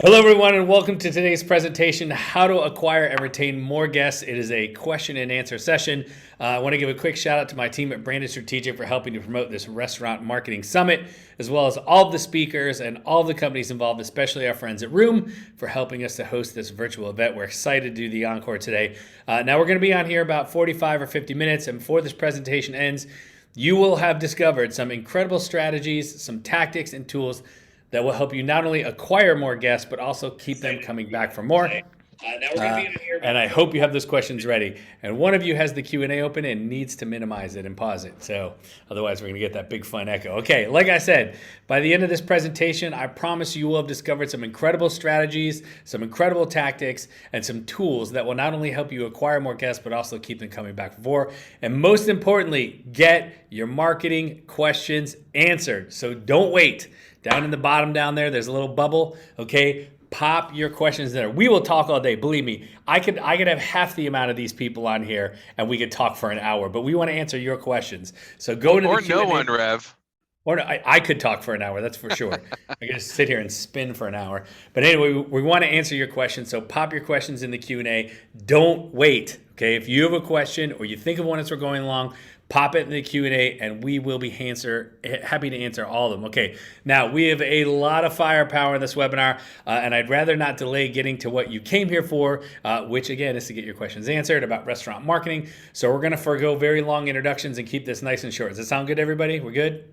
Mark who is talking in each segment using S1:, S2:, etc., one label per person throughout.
S1: Hello, everyone, and welcome to today's presentation, How to Acquire and Retain More Guests. It is a question and answer session. I want to give a quick shout out to my team at Branded Strategic for helping to promote this restaurant marketing summit, as well as all of the speakers and all of the companies involved, especially our friends at Room, for helping us to host this virtual event. We're excited to do the encore today. Now, we're going to be on here about 45 or 50 minutes, and before this presentation ends, you will have discovered some incredible strategies, some tactics, and tools that will help you not only acquire more guests, but also keep them coming back for more. And I hope you have those questions ready. And one of you has the Q&A open and needs to minimize it and pause it. So otherwise, we're going to get that big fun echo. Okay, like I said, by the end of this presentation, I promise you will have discovered some incredible strategies, some incredible tactics, and some tools that will not only help you acquire more guests, but also keep them coming back for more. And most importantly, get your marketing questions answered. So don't wait. Down in the bottom down there, there's a little bubble, okay? Pop your questions there. We will talk all day. Believe me, I could have half the amount of these people on here and we could talk for an hour, but we want to answer your questions. So go into the Q&A.
S2: Or no one, Rev.
S1: Or no, I could talk for an hour, that's for sure. I could just sit here and spin for an hour. But anyway, we want to answer your questions, so pop your questions in the Q&A. Don't wait, okay? If you have a question or you think of one as we're going along, pop it in the Q&A and we will be happy to answer all of them. Okay, now we have a lot of firepower in this webinar, and I'd rather not delay getting to what you came here for, which again is to get your questions answered about restaurant marketing. So we're going to forego very long introductions and keep this nice and short. Does that sound good, everybody? We're good?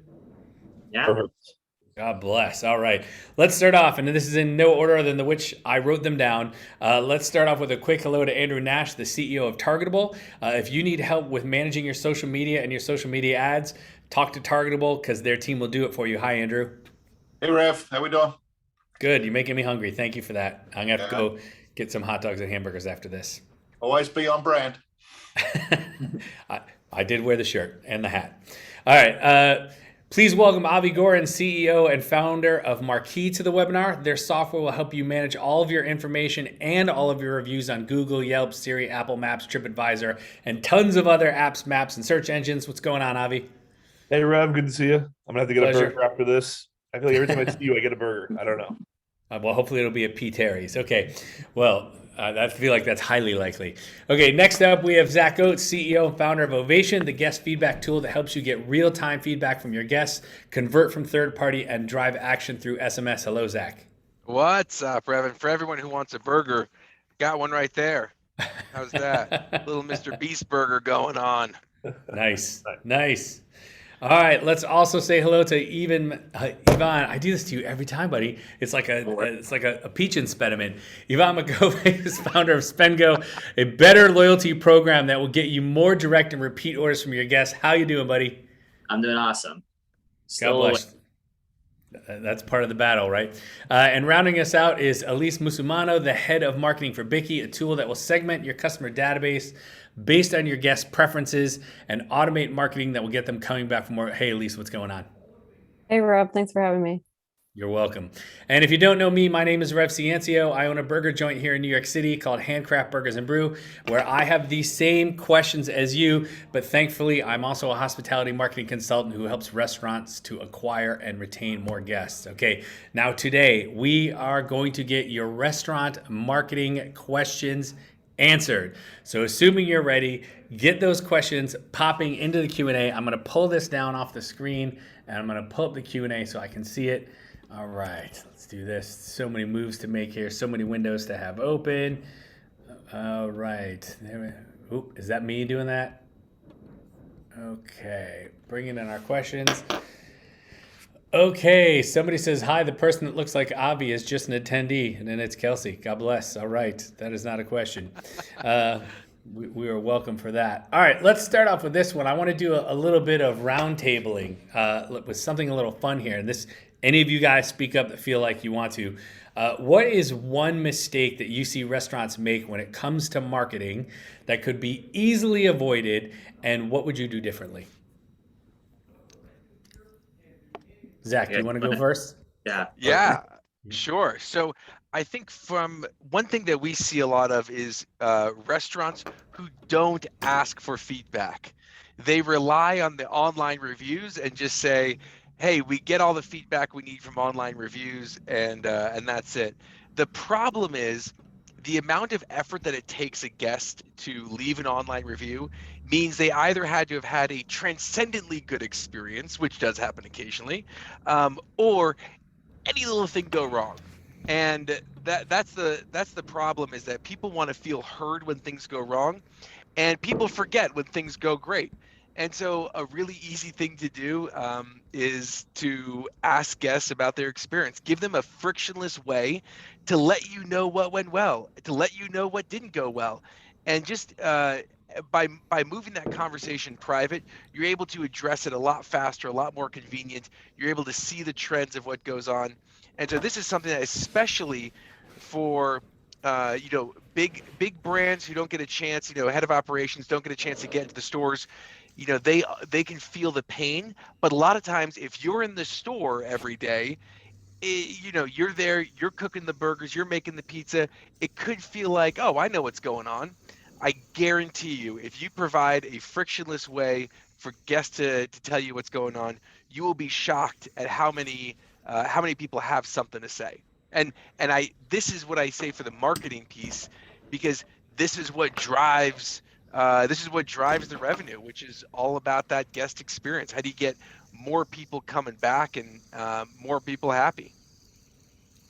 S3: Yeah.
S4: Perfect.
S1: God bless. All right. Let's start off, and this is in no order than the which I wrote them down. Let's start off with a quick hello to Andrew Nash, the CEO of Targetable. If you need help with managing your social media and your social media ads, talk to Targetable because their team will do it for you. Hi, Andrew.
S4: Hey, Rev. How we doing?
S1: Good. You're making me hungry. Thank you for that. I'm going to have to go get some hot dogs and hamburgers after this.
S4: Always be on brand.
S1: I did wear the shirt and the hat. All right. Please welcome Avi Goren, CEO and founder of Marqii, to the webinar. Their software will help you manage all of your information and all of your reviews on Google, Yelp, Siri, Apple Maps, TripAdvisor, and tons of other apps, maps, and search engines. What's going on, Avi?
S5: Hey, Rev. Good to see you. I'm going to have to get
S1: Pleasure.
S5: a burger after this. I feel like every time I see you, I get a burger. I don't know.
S1: Well, hopefully it'll be a P. Terry's. Okay. Well, I feel like that's highly likely. Okay, next up we have Zack Oates, CEO and founder of Ovation, the guest feedback tool that helps you get real-time feedback from your guests, convert from third party, and drive action through SMS. Hello, Zack.
S2: What's up, Rev? And for everyone who wants a burger, got one right there. How's that? Little Mr. Beast burger going on.
S1: Nice. All right, let's also say hello to Ivan. I do this to you every time, buddy. It's like a peach impediment. Ivan Mcgovern is founder of Spendgo, a better loyalty program that will get you more direct and repeat orders from your guests. How you doing, buddy?
S3: I'm doing awesome.
S1: God bless. That's part of the battle, right? And rounding us out is Elise Musumano, the head of marketing for Bikky, a tool that will segment your customer database based on your guest preferences and automate marketing that will get them coming back for more. Hey, Elise, what's going on?
S6: Hey, Rob. Thanks for having me.
S1: You're welcome. And if you don't know me, my name is Rev Ciancio. I own a burger joint here in New York City called Handcraft Burgers and Brew, where I have the same questions as you, but thankfully I'm also a hospitality marketing consultant who helps restaurants to acquire and retain more guests. Okay, now today we are going to get your restaurant marketing questions answered. So assuming you're ready, get those questions popping into the Q&A. I'm going to pull this down off the screen and I'm going to pull up the Q&A so I can see it. All right, let's do this. So many moves to make here, so many windows to have open. All right. Oop, is that me doing that? Okay, bringing in our questions. Okay, somebody says, hi, the person that looks like Avi is just an attendee, and then it's Kelsey. God bless. All right, that is not a question. We are welcome for that. All right, let's start off with this one. I want to do a little bit of round tabling with something a little fun here. And this, any of you guys speak up that feel like you want to. What is one mistake that you see restaurants make when it comes to marketing that could be easily avoided, and what would you do differently? Zack, do you want to go first?
S2: Yeah, sure. So I think from one thing that we see a lot of is restaurants who don't ask for feedback. They rely on the online reviews and just say, hey, we get all the feedback we need from online reviews, and that's it. The problem is the amount of effort that it takes a guest to leave an online review means they either had to have had a transcendently good experience, which does happen occasionally, or any little thing go wrong. And that's the problem, is that people want to feel heard when things go wrong, and people forget when things go great. And so a really easy thing to do is to ask guests about their experience. Give them a frictionless way to let you know what went well, to let you know what didn't go well. And just by moving that conversation private, you're able to address it a lot faster, a lot more convenient. You're able to see the trends of what goes on. And so this is something that, especially for big brands who don't get a chance, head of operations don't get a chance to get into the stores, they can feel the pain. But a lot of times, if you're in the store every day, you're there, you're cooking the burgers, you're making the pizza, it could feel like, oh, I know what's going on. I guarantee you, if you provide a frictionless way for guests to tell you what's going on, you will be shocked at how many people have something to say. And this is what I say for the marketing piece, because this is what drives the revenue, which is all about that guest experience. How do you get more people coming back and more people happy?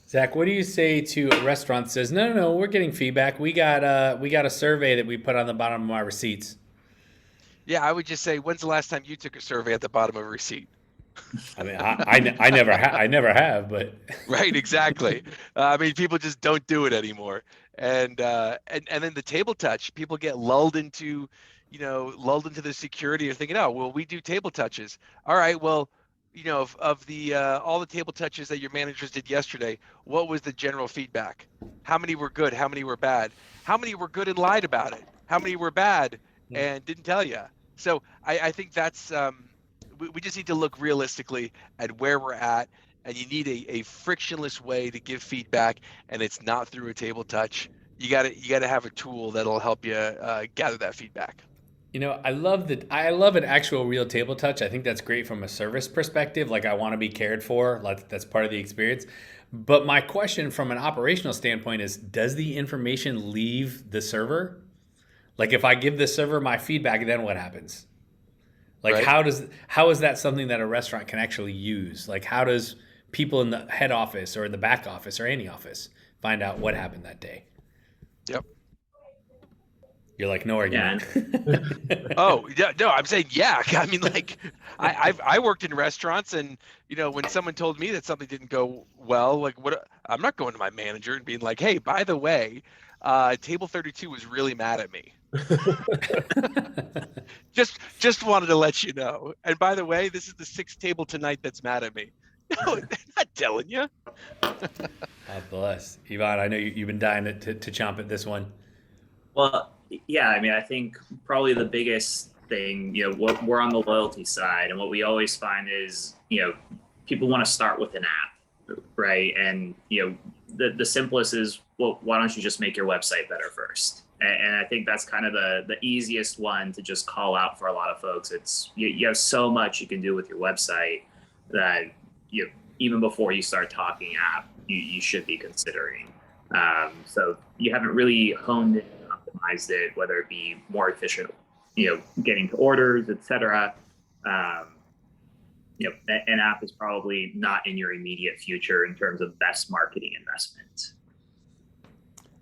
S1: Zach, what do you say to a restaurant that says, no, we're getting feedback. We got a survey that we put on the bottom of my receipts.
S2: Yeah, I would just say, when's the last time you took a survey at the bottom of a receipt?
S1: I mean, I never have, but
S2: Right, exactly. I mean, people just don't do it anymore. And then the table touch, people get lulled into the security of thinking, oh, well, we do table touches. All right, well, of the all the table touches that your managers did yesterday, what was the general feedback? How many were good? How many were bad? How many were good and lied about it? How many were bad and didn't tell you? So I think that's we just need to look realistically at where we're at, and you need a frictionless way to give feedback, and it's not through a table touch. You got to have a tool that'll help you gather that feedback.
S1: I love an actual real table touch. I think that's great from a service perspective. Like, I want to be cared for. Like, that's part of the experience. But my question from an operational standpoint is, does the information leave the server? Like, if I give the server my feedback, then what happens? Like, right. How is that something that a restaurant can actually use? Like, how does people in the head office or in the back office or any office find out what happened that day?
S2: Yep.
S1: You're like, no argument.
S2: Yeah. Oh, yeah, no, I'm saying, yeah. I mean, like, I worked in restaurants, and when someone told me that something didn't go well, like, I'm not going to my manager and being like, hey, by the way, table 32 was really mad at me. just wanted to let you know. And by the way, this is the 6th table tonight that's mad at me. No, they're not telling you.
S1: God bless. Yvonne, I know you've been dying to chomp at this one.
S3: Well, yeah, I mean, I think probably the biggest thing, what we're on the loyalty side, and what we always find is, people want to start with an app, right? And, the simplest is, well, why don't you just make your website better first? And I think that's kind of the easiest one to just call out for a lot of folks. It's you have so much you can do with your website that even before you start talking app, you should be considering. So you haven't really honed it and optimized it, whether it be more efficient, getting to orders, etc. An app is probably not in your immediate future in terms of best marketing investment.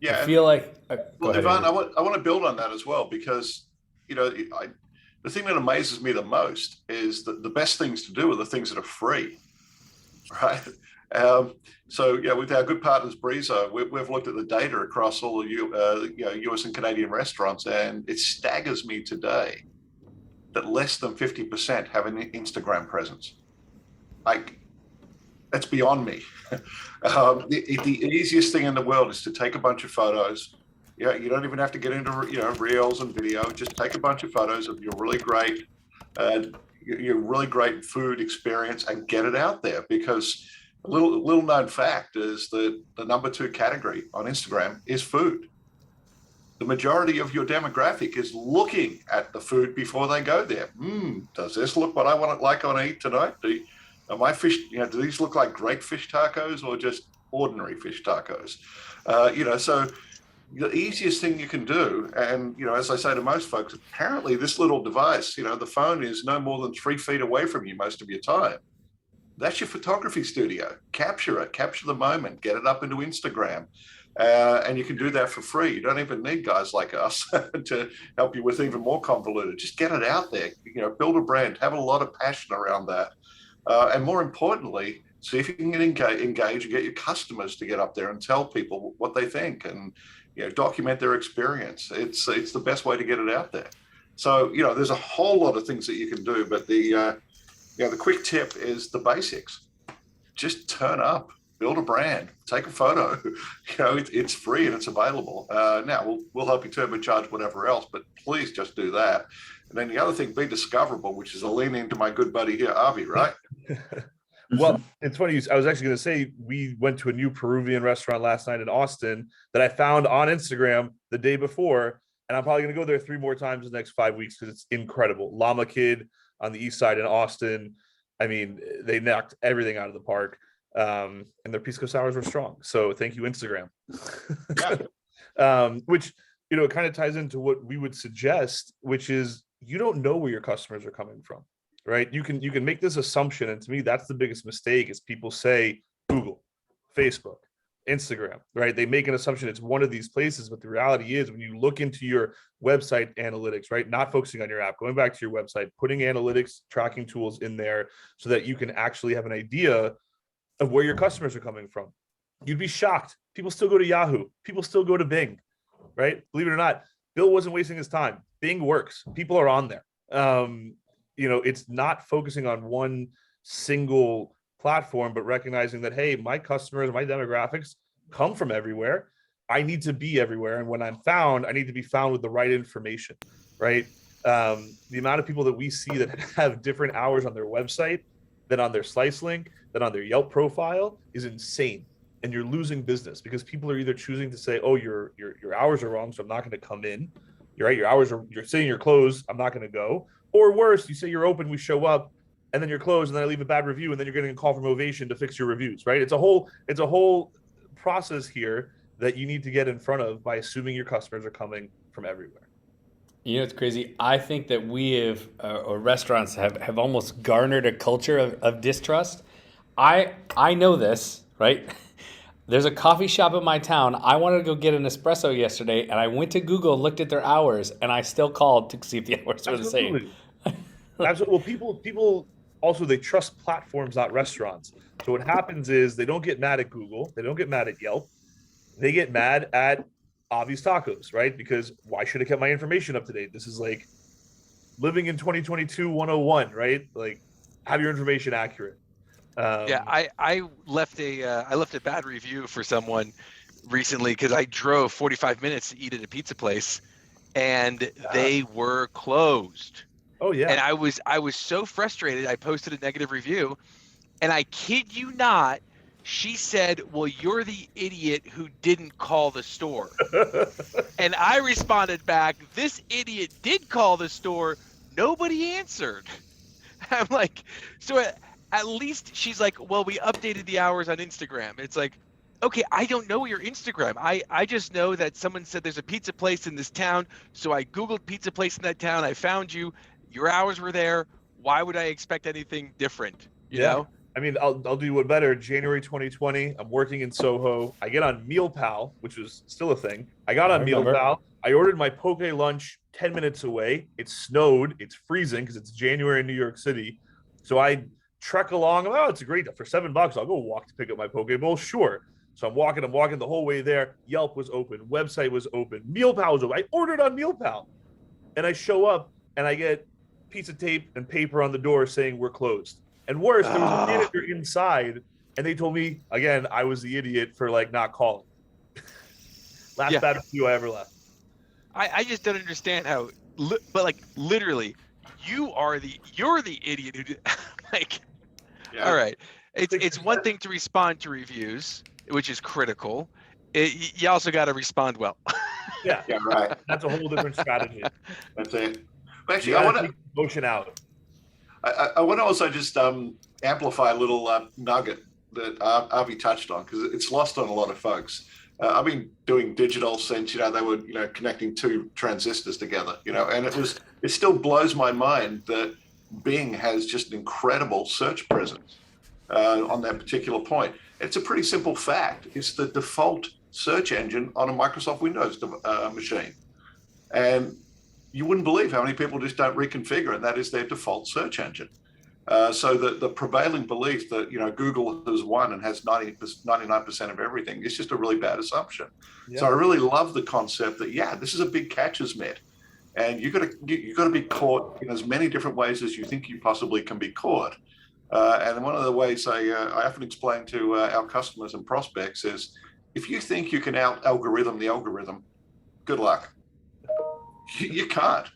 S4: Yeah,
S1: I feel like.
S4: Well, Ivan, I want to build on that as well, because the thing that amazes me the most is that the best things to do are the things that are free, right? So with our good partners Breezo, we've looked at the data across all the US and Canadian restaurants, and it staggers me today that less than 50% have an Instagram presence. Like, that's beyond me. The easiest thing in the world is to take a bunch of photos. You don't even have to get into reels and video. Just take a bunch of photos of your really great food experience and get it out there. Because a little known fact is that the number 2 category on Instagram is food. The majority of your demographic is looking at the food before they go there. Does this look what I want to eat tonight? Do these look like great fish tacos or just ordinary fish tacos. So the easiest thing you can do, and as I say to most folks, apparently this little device, the phone is no more than 3 feet away from you most of your time. That's your photography studio. Capture it, capture the moment, get it up into Instagram. And you can do that for free. You don't even need guys like us to help you with even more convoluted. Just get it out there, build a brand, have a lot of passion around that. And more importantly, see if you can engage and get your customers to get up there and tell people what they think and document their experience. It's the best way to get it out there. So, there's a whole lot of things that you can do, but the quick tip is the basics. Just turn up, build a brand, take a photo. It's free and it's available. Now we'll help you turbocharge whatever else, but please just do that. And then the other thing, be discoverable, which is a lean into my good buddy here, Avi, right?
S5: Well, it's funny. I was actually going to say we went to a new Peruvian restaurant last night in Austin that I found on Instagram the day before, and I'm probably going to go there 3 more times in the next 5 weeks because it's incredible. Llama Kid on the east side in Austin. I mean, they knocked everything out of the park, and their pisco sours were strong. So thank you, Instagram. Which it kind of ties into what we would suggest, which is you don't know where your customers are coming from. Right? You can make this assumption, and to me, that's the biggest mistake. Is people say Google, Facebook, Instagram, right? They make an assumption it's one of these places, but the reality is when you look into your website analytics, right? Not focusing on your app, going back to your website, putting analytics tracking tools in there so that you can actually have an idea of where your customers are coming from. You'd be shocked. People still go to Yahoo. People still go to Bing, right? Believe it or not, Bill wasn't wasting his time. Bing works. People are on there. It's not focusing on one single platform, but recognizing that, hey, my customers, my demographics come from everywhere. I need to be everywhere. And when I'm found, I need to be found with the right information, right? The amount of people that we see that have different hours on their website than on their Slice link, than on their Yelp profile is insane. And you're losing business because people are either choosing to say, oh, your hours are wrong, so I'm not going to come in. You're right. You're saying you're closed. I'm not going to go. Or worse, you say you're open, we show up, and then you're closed, and then I leave a bad review, and then you're getting a call from Ovation to fix your reviews, right? It's a whole process here that you need to get in front of by assuming your customers are coming from everywhere.
S1: It's crazy. I think that we have, or restaurants have almost garnered a culture of distrust. I know this, right? There's a coffee shop in my town. I wanted to go get an espresso yesterday, and I went to Google, looked at their hours, and I still called to see if the hours were the same.
S5: Absolutely. Well, people also, they trust platforms, not restaurants. So what happens is they don't get mad at Google. They don't get mad at Yelp. They get mad at Avi's Tacos, right? Because why should I keep my information up to date? This is like living in 2022 101, right? Like, have your information accurate.
S2: I left a bad review for someone recently because I drove 45 minutes to eat at a pizza place, and they were closed.
S5: Oh yeah.
S2: And I was so frustrated. I posted a negative review, and I kid you not, she said, "Well, you're the idiot who didn't call the store." And I responded back, "This idiot did call the store. Nobody answered." I'm like, so at least she's like, well, we updated the hours on Instagram. It's like, okay, I don't know your Instagram. I just know that someone said there's a pizza place in this town. So I Googled pizza place in that town. I found you. Your hours were there. Why would I expect anything different? You know?
S5: I mean, I'll do you one better. January 2020, I'm working in Soho. I get on MealPal, which was still a thing. I got on MealPal. I ordered my poke lunch 10 minutes away. It snowed. It's freezing because it's January in New York City. So I trek along. Oh, it's a great for $7. I'll go walk to pick up my poke bowl. Sure. So I'm walking the whole way there. Yelp was open. Website was open. MealPal was open. I ordered on MealPal. And I show up and I get pizza tape and paper on the door saying we're closed. And worse, there was a manager inside and they told me, again, I was the idiot for like not calling. Last bad review I ever left.
S2: I just don't understand how, but like literally, you're the idiot who did, like, all right. It's one thing to respond to reviews, which is critical. You also got to respond well.
S4: Yeah, right.
S5: That's a whole different strategy.
S4: That's it. But actually,
S5: I want to motion out.
S4: I want to also just amplify a little nugget that Avi touched on, because it's lost on a lot of folks. I've been doing digital since, they were, connecting two transistors together, and it still blows my mind that Bing has just an incredible search presence on that particular point. It's a pretty simple fact. It's the default search engine on a Microsoft Windows machine. And you wouldn't believe how many people just don't reconfigure, and that is their default search engine. So the prevailing belief that Google has won and has 99% of everything is just a really bad assumption. Yeah. So I really love the concept that this is a big catcher's mitt, and you got to be caught in as many different ways as you think you possibly can be caught. And one of the ways I often explain to our customers and prospects is, if you think you can out-algorithm the algorithm, good luck. You can't.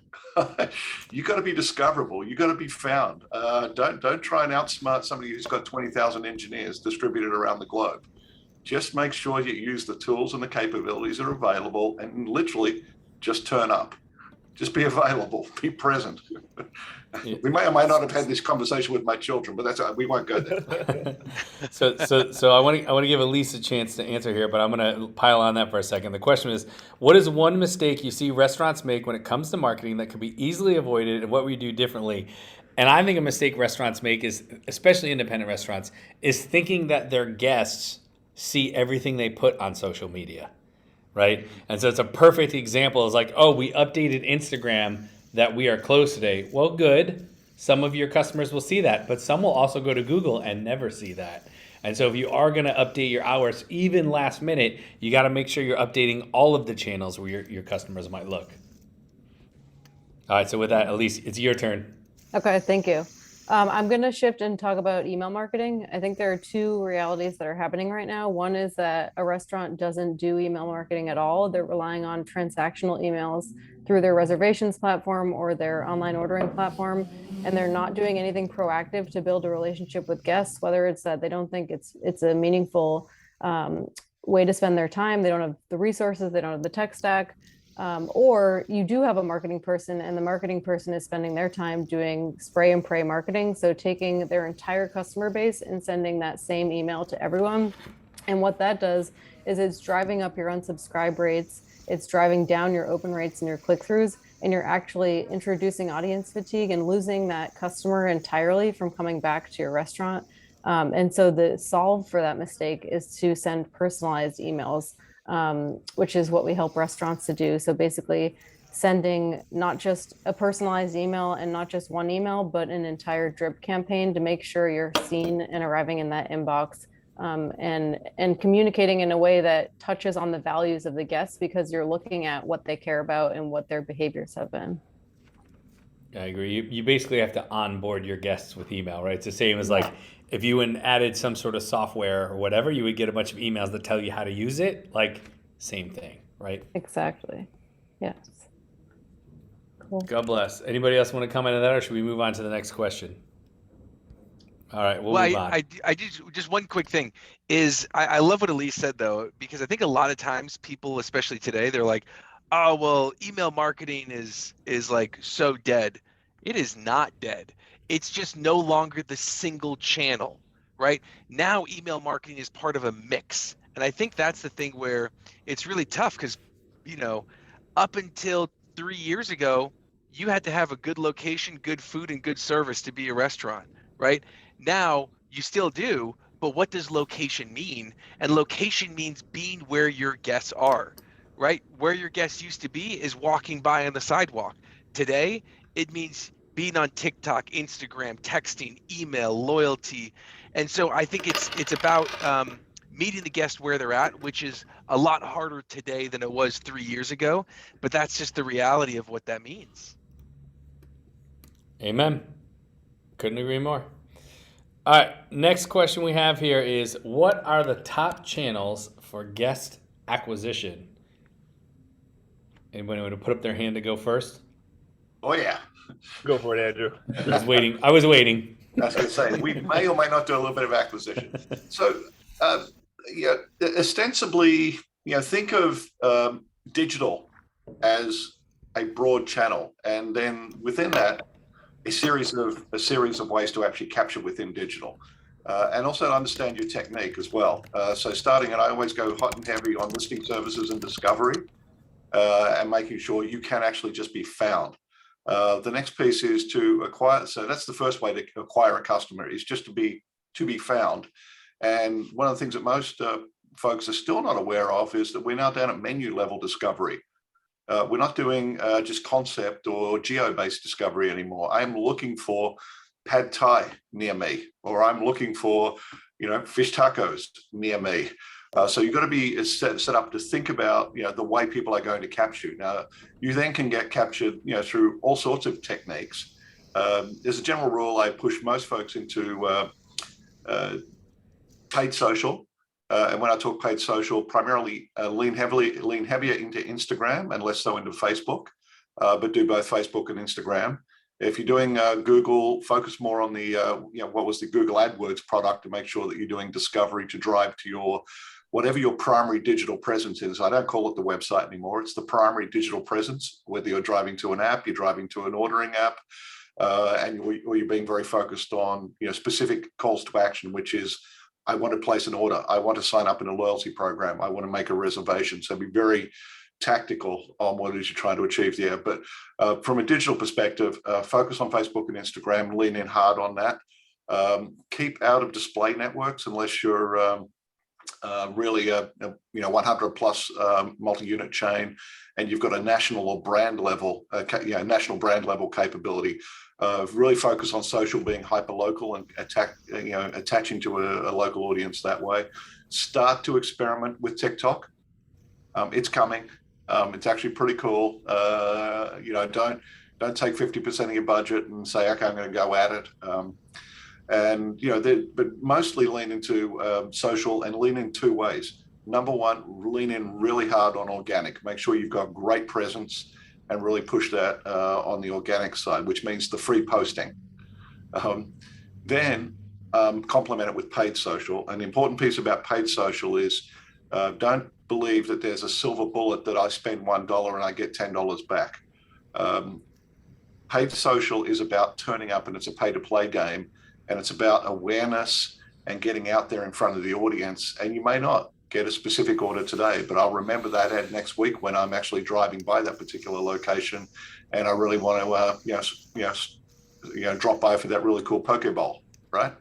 S4: You got to be discoverable. You got to be found. Don't try and outsmart somebody who's got 20,000 engineers distributed around the globe. Just make sure you use the tools and the capabilities that are available, and literally just turn up. Just be available. Be present. We may or may not have had this conversation with my children, but we won't go there.
S1: So I want to give Elise a chance to answer here, but I'm going to pile on that for a second. The question is, what is one mistake you see restaurants make when it comes to marketing that could be easily avoided, and what we do differently? And I think a mistake restaurants make is, especially independent restaurants, is thinking that their guests see everything they put on social media. Right? And so it's a perfect example. It's like, oh, we updated Instagram that we are closed today. Well, good. Some of your customers will see that, but some will also go to Google and never see that. And so if you are going to update your hours, even last minute, you got to make sure you're updating all of the channels where your customers might look. All right. So with that, Elise, it's your turn.
S6: Okay, thank you. I'm going to shift and talk about email marketing. I think there are two realities that are happening right now. One is that a restaurant doesn't do email marketing at all. They're relying on transactional emails through their reservations platform or their online ordering platform, and they're not doing anything proactive to build a relationship with guests, whether it's that they don't think it's a meaningful way to spend their time, they don't have the resources, they don't have the tech stack, or you do have a marketing person, and the marketing person is spending their time doing spray and pray marketing. So taking their entire customer base and sending that same email to everyone. And what that does is it's driving up your unsubscribe rates, it's driving down your open rates and your click-throughs, and you're actually introducing audience fatigue and losing that customer entirely from coming back to your restaurant. And so the solve for that mistake is to send personalized emails, which is what we help restaurants to do. So basically sending not just a personalized email and not just one email, but an entire drip campaign to make sure you're seen and arriving in that inbox, and communicating in a way that touches on the values of the guests, because you're looking at what they care about and what their behaviors have been.
S1: I agree. You basically have to onboard your guests with email, right? It's the same as like if you added some sort of software or whatever, you would get a bunch of emails that tell you how to use it. Like, same thing, right?
S6: Exactly. Yes. Cool.
S1: God bless. Anybody else want to comment on that, or should we move on to the next question? All right, we'll move on.
S2: I just one quick thing is I love what Elise said, though, because I think a lot of times people, especially today, they're like, oh, well, email marketing is like so dead. It is not dead. It's just no longer the single channel, right? Now email marketing is part of a mix. And I think that's the thing where it's really tough, because, up until 3 years ago, you had to have a good location, good food, and good service to be a restaurant, right? Now you still do, but what does location mean? And location means being where your guests are. Right? Where your guests used to be is walking by on the sidewalk. Today, it means being on TikTok, Instagram, texting, email, loyalty. And so I think it's about meeting the guest where they're at, which is a lot harder today than it was 3 years ago. But that's just the reality of what that means.
S1: Amen. Couldn't agree more. All right, next question we have here is, what are the top channels for guest acquisition? Anybody want to put up their hand to go first?
S4: Oh, yeah.
S5: Go for it, Andrew.
S1: I was waiting. I was
S4: going to say, we may or may not do a little bit of acquisition. So, ostensibly, think of digital as a broad channel, and then within that, a series of ways to actually capture within digital. and also to understand your technique as well. So starting, and I always go hot and heavy on listing services and discovery, and making sure you can actually just be found. The next piece is to acquire. So that's the first way to acquire a customer, is just to be found. And one of the things that most folks are still not aware of is that we're now down at menu level discovery. We're not doing just concept or geo-based discovery anymore. I'm looking for pad thai near me, or I'm looking for, fish tacos near me. So you've got to be set up to think about, the way people are going to capture you. Now, you then can get captured, through all sorts of techniques. As a general rule, I push most folks into paid social. And when I talk paid social, primarily lean heavier into Instagram and less so into Facebook, but do both Facebook and Instagram. If you're doing Google, focus more on the, what was the Google AdWords product to make sure that you're doing discovery to drive to your, whatever your primary digital presence is. I don't call it the website anymore. It's the primary digital presence, whether you're driving to an app, you're driving to an ordering app, or you're being very focused on, specific calls to action, which is, I want to place an order. I want to sign up in a loyalty program. I want to make a reservation. So be very tactical on what it is you're trying to achieve there. But from a digital perspective, focus on Facebook and Instagram, lean in hard on that. Keep out of display networks unless you're really a 100 plus multi-unit chain, and you've got a national or brand level, national brand level capability. Really focus on social being hyper local and attaching to a local audience that way. Start to experiment with TikTok. It's coming. It's actually pretty cool. Don't take 50% of your budget and say, okay, I'm going to go at it. But mostly lean into social, and lean in two ways. Number one, lean in really hard on organic. Make sure you've got great presence and really push that on the organic side, which means the free posting. Then complement it with paid social. An important piece about paid social is don't believe that there's a silver bullet that I spend $1 and I get $10 back. Paid social is about turning up, and it's a pay-to-play game, and it's about awareness and getting out there in front of the audience. And you may not get a specific order today, but I'll remember that ad next week when I'm actually driving by that particular location, and I really want to, drop by for that really cool poke bowl, right?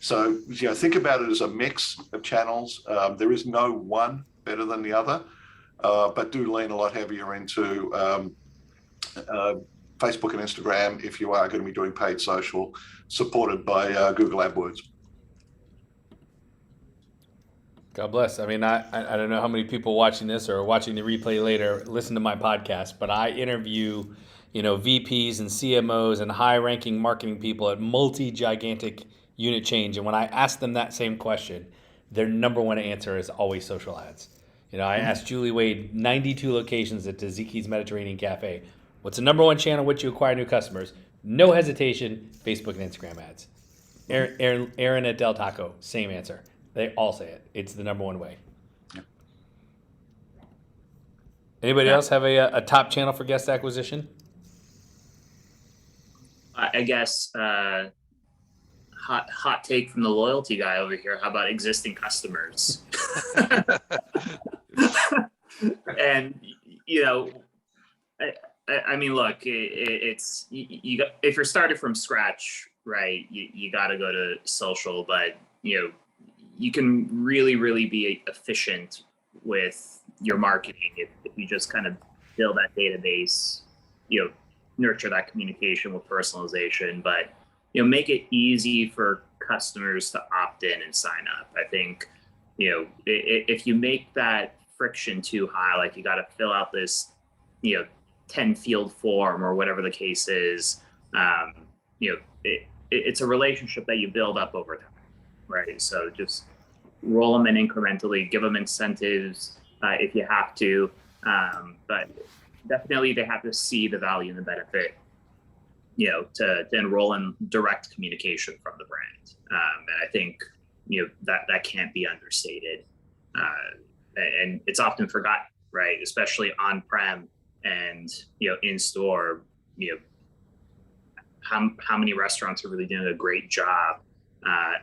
S4: So, think about it as a mix of channels. There is no one better than the other, but do lean a lot heavier into Facebook and Instagram if you are going to be doing paid social, supported by Google AdWords.
S1: God bless. I mean, I don't know how many people watching this or watching the replay later listen to my podcast, but I interview, VPs and CMOs and high-ranking marketing people at multi-gigantic unit change. And when I ask them that same question, their number one answer is always social ads. I asked Julie Wade, 92 locations at Tzatziki's Mediterranean Cafe. What's the number one channel in which you acquire new customers? No hesitation, Facebook and Instagram ads. Aaron at Del Taco, same answer. They all say it. It's the number one way. Anybody else have a top channel for guest acquisition?
S3: I guess hot take from the loyalty guy over here. How about existing customers? And I mean, look, it's if you're starting from scratch, right? You got to go to social, but you can really, really be efficient with your marketing if you just kind of build that database, nurture that communication with personalization, but make it easy for customers to opt in and sign up. I think if you make that friction too high, like you got to fill out this 10 field form or whatever the case is, it's a relationship that you build up over time, right? So just roll them in incrementally, give them incentives if you have to, but definitely they have to see the value and the benefit, to enroll in direct communication from the brand. And I think, that can't be understated. And it's often forgotten, right? Especially on-prem and, in-store, how many restaurants are really doing a great job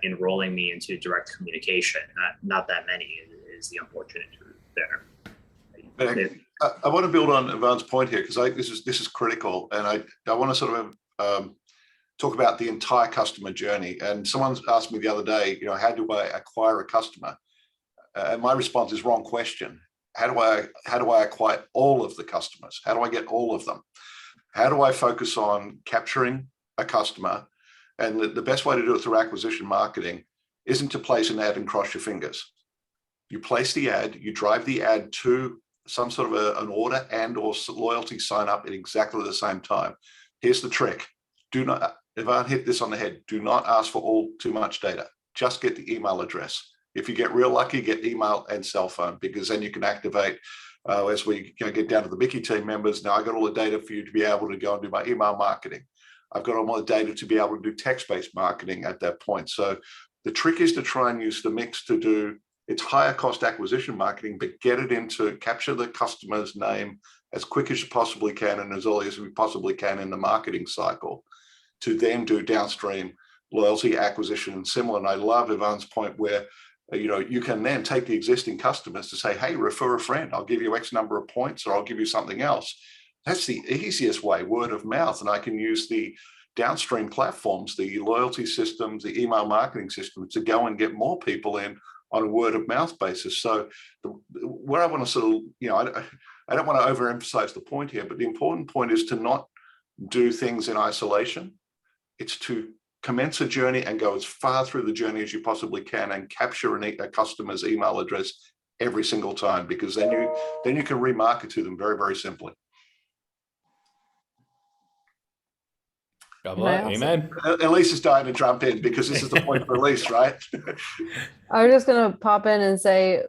S3: enrolling me into direct communication. Not that many is the unfortunate truth there.
S4: I want to build on Ivan's point here, because this is critical, and I want to sort of talk about the entire customer journey. And someone's asked me the other day, how do I acquire a customer? And my response is wrong question. How do I acquire all of the customers? How do I get all of them? How do I focus on capturing a customer? And the best way to do it through acquisition marketing isn't to place an ad and cross your fingers. You place the ad, you drive the ad to some sort of an order and or loyalty sign up at exactly the same time. Here's the trick. Do not, Ivan hit this on the head, do not ask for too much data. Just get the email address. If you get real lucky, get email and cell phone, because then you can activate, as we get down to the Bikky team members, now I got all the data for you to be able to go and do my email marketing. I've got all the data to be able to do text-based marketing at that point. So the trick is to try and use the mix to do its higher cost acquisition marketing, but get it into capture the customer's name as quick as you possibly can and as early as we possibly can in the marketing cycle, to then do downstream loyalty acquisition and similar. And I love Ivan's point where you can then take the existing customers to say, hey, refer a friend, I'll give you X number of points, or I'll give you something else. That's the easiest way, word of mouth. And I can use the downstream platforms, the loyalty systems, the email marketing systems to go and get more people in on a word of mouth basis. So where I want to sort of, I don't want to overemphasize the point here, but the important point is to not do things in isolation. It's to commence a journey and go as far through the journey as you possibly can and capture a customer's email address every single time, because then you can remarket to them very, very simply.
S1: God bless. Amen.
S4: Elise is dying to jump in because this is the point for Elise, right?
S6: I was just going to pop in and say,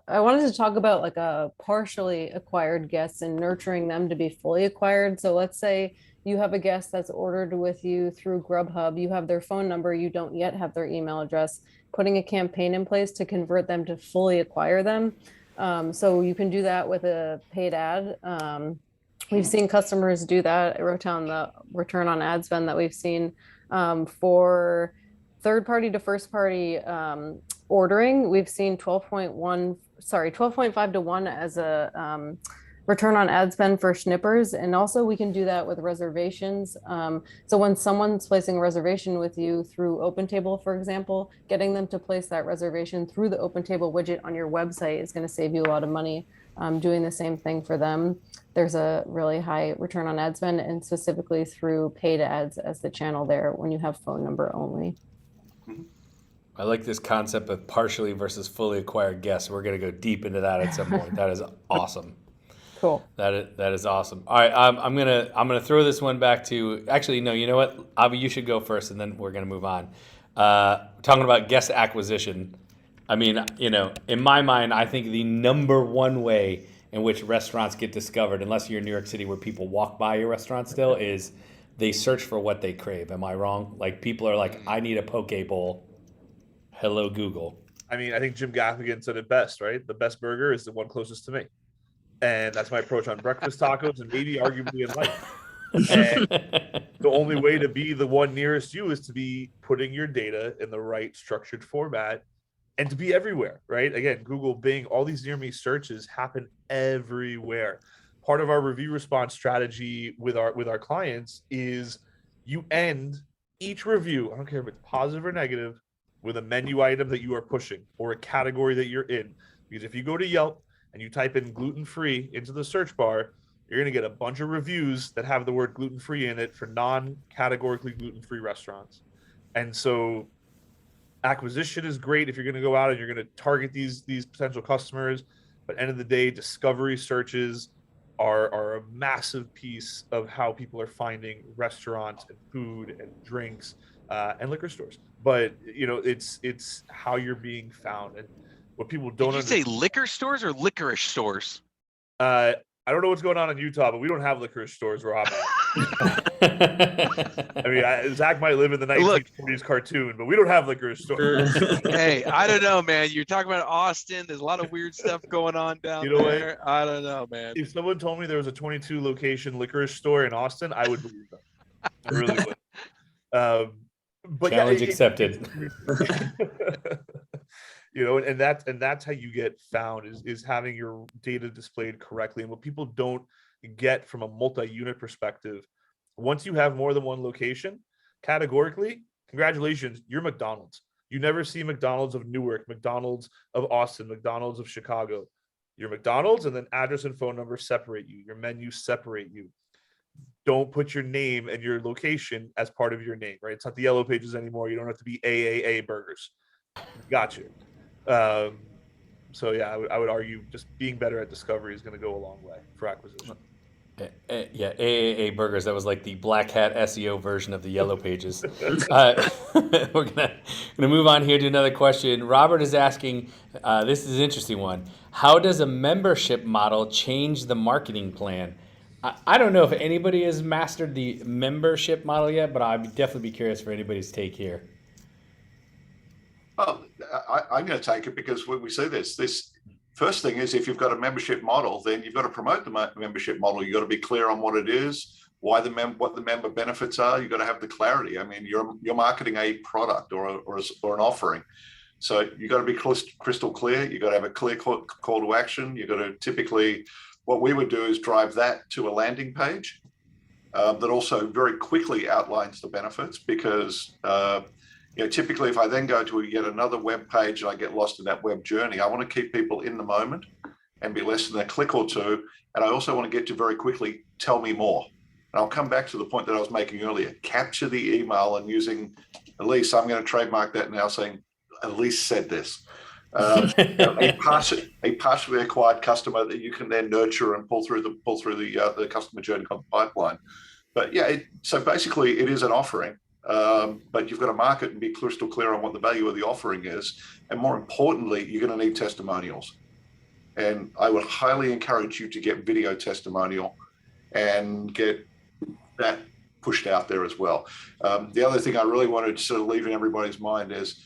S6: I wanted to talk about a partially acquired guest and nurturing them to be fully acquired. So let's say you have a guest that's ordered with you through Grubhub, you have their phone number, you don't yet have their email address, putting a campaign in place to convert them to fully acquire them. So you can do that with a paid ad. We've seen customers do that. I wrote down the return on ad spend that we've seen for third party to first party ordering. We've seen 12.5 to 1 as a return on ad spend for schnippers. And also we can do that with reservations. So when someone's placing a reservation with you through OpenTable, for example, getting them to place that reservation through the OpenTable widget on your website is going to save you a lot of money. Doing the same thing for them. There's a really high return on ad spend, and specifically through paid ads as the channel there when you have phone number only.
S1: I like this concept of partially versus fully acquired guests. We're going to go deep into that at some point. That is awesome.
S6: Cool.
S1: That is awesome. All right, I'm gonna throw this one back to. Actually, no. You know what, Avi, you should go first, and then we're gonna move on. Talking about guest acquisition. I mean, in my mind, I think the number one way in which restaurants get discovered, unless you're in New York City where people walk by your restaurant still, is they search for what they crave. Am I wrong? People are like, I need a poke bowl. Hello, Google.
S5: I mean, I think Jim Gaffigan said it best, right? The best burger is the one closest to me. And that's my approach on breakfast tacos and maybe arguably in life. And the only way to be the one nearest you is to be putting your data in the right structured format and to be everywhere, right? Again, Google, Bing, all these near me searches happen everywhere. Part of our review response strategy with our clients is you end each review, I don't care if it's positive or negative, with a menu item that you are pushing or a category that you're in. Because if you go to Yelp and you type in gluten-free into the search bar, you're going to get a bunch of reviews that have the word gluten-free in it for non-categorically gluten-free restaurants. And so acquisition is great if you're going to go out and you're going to target these potential customers, but end of the day, discovery searches are a massive piece of how people are finding restaurants and food and drinks and liquor stores. But it's how you're being found. And what people don't
S2: Did you say liquor stores or licorice stores?
S5: I don't know what's going on in Utah, but we don't have licorice stores where I'm at. I mean, Zach might live in the 1940s cartoon, but we don't have licorice stores.
S2: Hey, I don't know, man. You're talking about Austin. There's a lot of weird stuff going on down there. What? I don't know, man.
S5: If someone told me there was a 22 location licorice store in Austin, I would believe them. I really would. But
S1: Challenge
S5: yeah,
S1: accepted.
S5: you know, and that's how you get found is having your data displayed correctly. And what people don't get from a multi-unit perspective, once you have more than one location, categorically, congratulations, you're McDonald's. You never see McDonald's of Newark, McDonald's of Austin, McDonald's of Chicago. You're McDonald's, and then address and phone number separate you. Your menus separate you. Don't put your name and your location as part of your name, right? It's not the Yellow Pages anymore. You don't have to be AAA Burgers. Gotcha. So yeah, I would argue just being better at discovery is going to go a long way for acquisition.
S1: Yeah, AAA Burgers. That was like the black hat SEO version of the Yellow Pages. We're gonna move on here to another question. Robert is asking, this is an interesting one. How does a membership model change the marketing plan? I don't know if anybody has mastered the membership model yet, but I'd definitely be curious for anybody's take here.
S4: Well, I'm going to take it because when we see this first thing is if you've got a membership model, then you've got to promote the membership model. You've got to be clear on what it is, what the member benefits are. You've got to have the clarity. I mean, you're marketing a product or an offering. So you've got to be crystal clear. You've got to have a clear call to action. You've got to typically, what we would do is drive that to a landing page that also very quickly outlines the benefits because typically if I then go to yet another web page and I get lost in that web journey, I want to keep people in the moment and be less than a click or two. And I also want to get to very quickly, tell me more. And I'll come back to the point that I was making earlier, capture the email and using Elise, I'm going to trademark that now saying, Elise said this. A partially acquired customer that you can then nurture and pull through the customer journey pipeline. But yeah, so basically it is an offering. But you've got to market and be crystal clear on what the value of the offering is. And more importantly, you're going to need testimonials. And I would highly encourage you to get video testimonial and get that pushed out there as well. The other thing I really wanted to sort of leave in everybody's mind is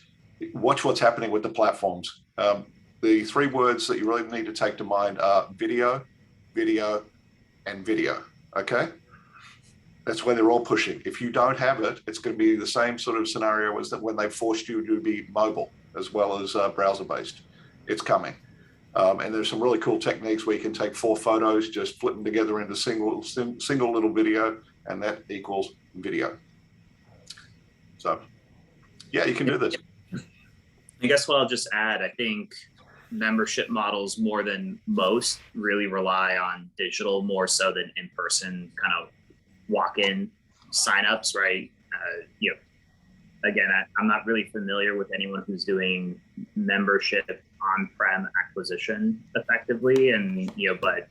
S4: watch what's happening with the platforms. The three words that you really need to take to mind are video, video, and video. Okay? That's where they're all pushing. If you don't have it, it's going to be the same sort of scenario as that when they forced you to be mobile as well as browser-based. It's coming. And there's some really cool techniques where you can take 4 photos, just flip them together into single little video, and that equals video. So, yeah, you can do this.
S3: I guess what I'll just add, I think membership models more than most really rely on digital more so than in-person kind of walk-in signups, right? Again, I'm not really familiar with anyone who's doing membership on-prem acquisition effectively, and but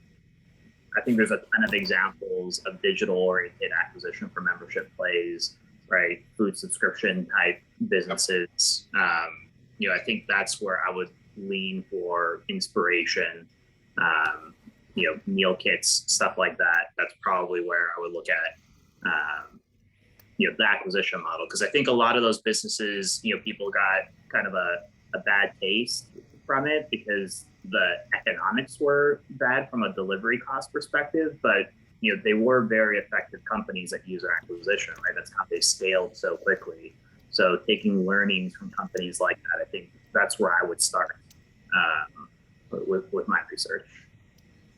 S3: I think there's a ton of examples of digital-oriented acquisition for membership plays, right? Food subscription type businesses. I think that's where I would lean for inspiration. Meal kits, stuff like that. That's probably where I would look at, the acquisition model. Because I think a lot of those businesses, people got kind of a bad taste from it because the economics were bad from a delivery cost perspective, but they were very effective companies at user acquisition, right? That's how they scaled so quickly. So taking learnings from companies like that, I think that's where I would start with my research.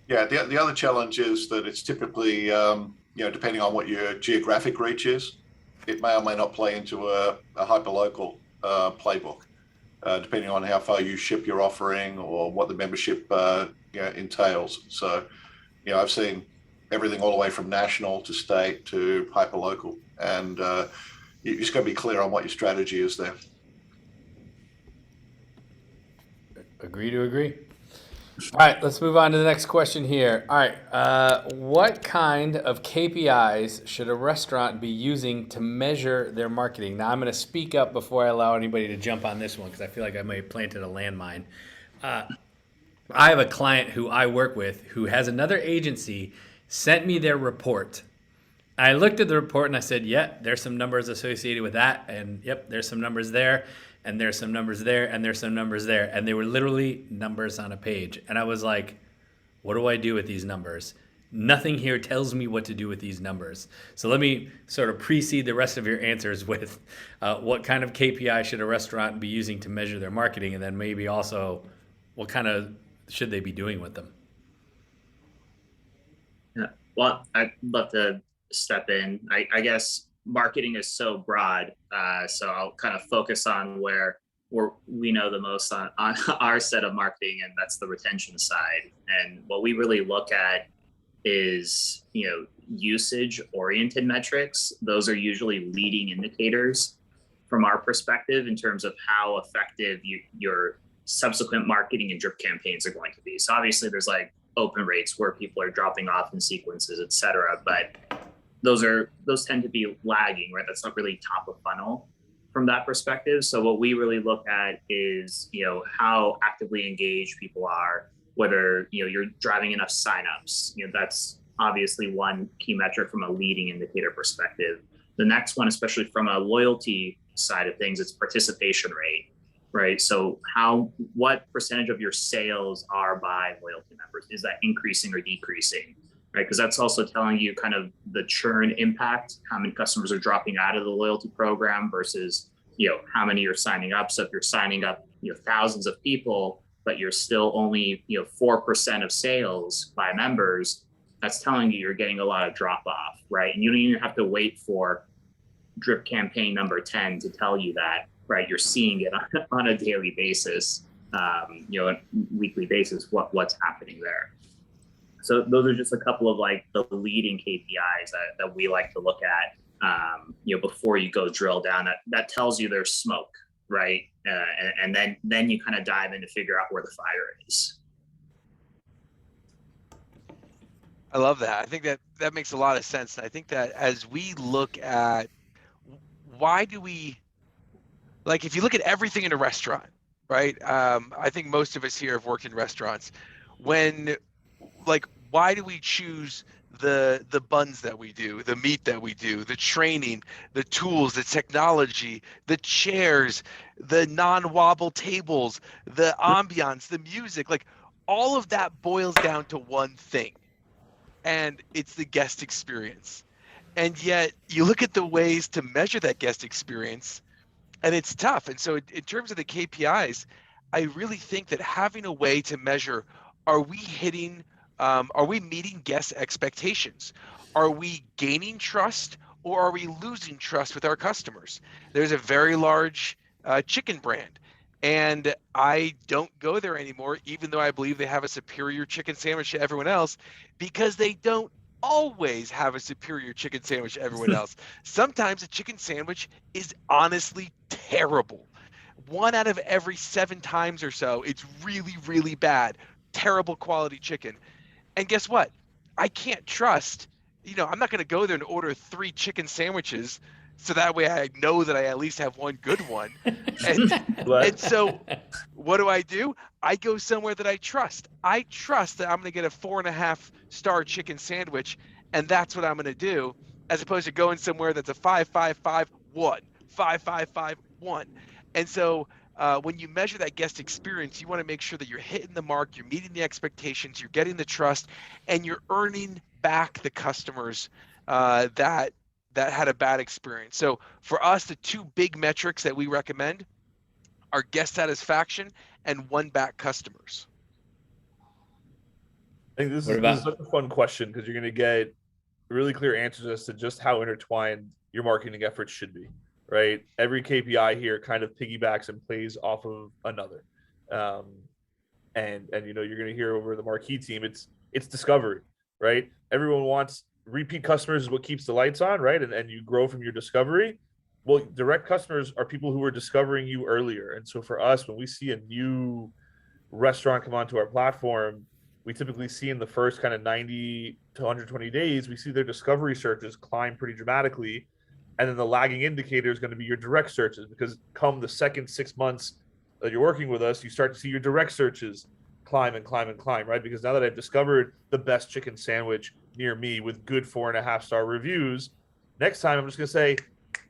S4: Yeah, the other challenge is that it's typically, depending on what your geographic reach is, it may or may not play into a hyperlocal playbook, depending on how far you ship your offering or what the membership entails. So, I've seen everything all the way from national to state to hyperlocal, and you just got to be clear on what your strategy is there.
S1: Agree to agree. All right, let's move on to the next question here. All right, what kind of KPIs should a restaurant be using to measure their marketing? Now, I'm going to speak up before I allow anybody to jump on this one because I feel like I may have planted a landmine. I have a client who I work with who has another agency sent me their report. I looked at the report and I said, yeah, there's some numbers associated with that. And yep, there's some numbers there. And there's some numbers there, and there's some numbers there. And they were literally numbers on a page. And I was like, what do I do with these numbers? Nothing here tells me what to do with these numbers. So let me sort of precede the rest of your answers with what kind of KPI should a restaurant be using to measure their marketing, and then maybe also what kind of should they be doing with them?
S3: Yeah. Well, I'd love to step in. I guess marketing is so broad, so I'll kind of focus on where we know the most on our set of marketing, and that's the retention side. And what we really look at is, usage oriented metrics. Those are usually leading indicators from our perspective in terms of how effective your subsequent marketing and drip campaigns are going to be. So obviously there's like open rates where people are dropping off in sequences, et cetera, but those tend to be lagging, right? That's not really top of funnel from that perspective. So what we really look at is, how actively engaged people are, whether, you're driving enough signups. That's obviously one key metric from a leading indicator perspective. The next one, especially from a loyalty side of things, it's participation rate, right? So what percentage of your sales are by loyalty members? Is that increasing or decreasing, right? Because that's also telling you kind of the churn impact, how many customers are dropping out of the loyalty program versus, how many you're signing up. So if you're signing up, thousands of people, but you're still only, 4% of sales by members, that's telling you you're getting a lot of drop off, right? And you don't even have to wait for drip campaign number 10 to tell you that, right? You're seeing it on a daily basis, a weekly basis, what's happening there. So those are just a couple of like the leading KPIs that we like to look at, before you go drill down. That tells you there's smoke, right? And then you kind of dive in to figure out where the fire is.
S2: I love that. I think that makes a lot of sense. And I think that as we look at why do we, like, if you look at everything in a restaurant, right? I think most of us here have worked in restaurants. Why do we choose the buns that we do, the meat that we do, the training, the tools, the technology, the chairs, the non-wobble tables, the ambiance, the music, like all of that boils down to one thing, and it's the guest experience. And yet you look at the ways to measure that guest experience and it's tough. And so in terms of the KPIs, I really think that having a way to measure, are we meeting guest expectations? Are we gaining trust or are we losing trust with our customers? There's a very large chicken brand, and I don't go there anymore, even though I believe they have a superior chicken sandwich to everyone else, because they don't always have a superior chicken sandwich to everyone else. Sometimes a chicken sandwich is honestly terrible. 1 out of every 7 times or so, it's really, really bad, terrible quality chicken. And guess what? I can't trust, I'm not going to go there and order 3 chicken sandwiches so that way I know that I at least have one good one. And so what do? I go somewhere that I trust. I trust that I'm going to get a 4.5-star chicken sandwich, and that's what I'm going to do, as opposed to going somewhere that's a 5.551, 5.551. And so when you measure that guest experience, you want to make sure that you're hitting the mark, you're meeting the expectations, you're getting the trust, and you're earning back the customers that had a bad experience. So for us, the 2 big metrics that we recommend are guest satisfaction and won back customers.
S5: I think this is such a fun question because you're going to get really clear answers as to just how intertwined your marketing efforts should be, right? Every KPI here kind of piggybacks and plays off of another. And you're going to hear over the Marqii team, it's discovery, right? Everyone wants repeat customers is what keeps the lights on, right? And you grow from your discovery. Well, direct customers are people who are discovering you earlier. And so for us, when we see a new restaurant come onto our platform, we typically see in the first kind of 90 to 120 days, we see their discovery searches climb pretty dramatically. And then the lagging indicator is going to be your direct searches, because come the second 6 months that you're working with us, you start to see your direct searches climb and climb and climb, right? Because now that I've discovered the best chicken sandwich near me with good 4.5-star reviews, next time I'm just going to say,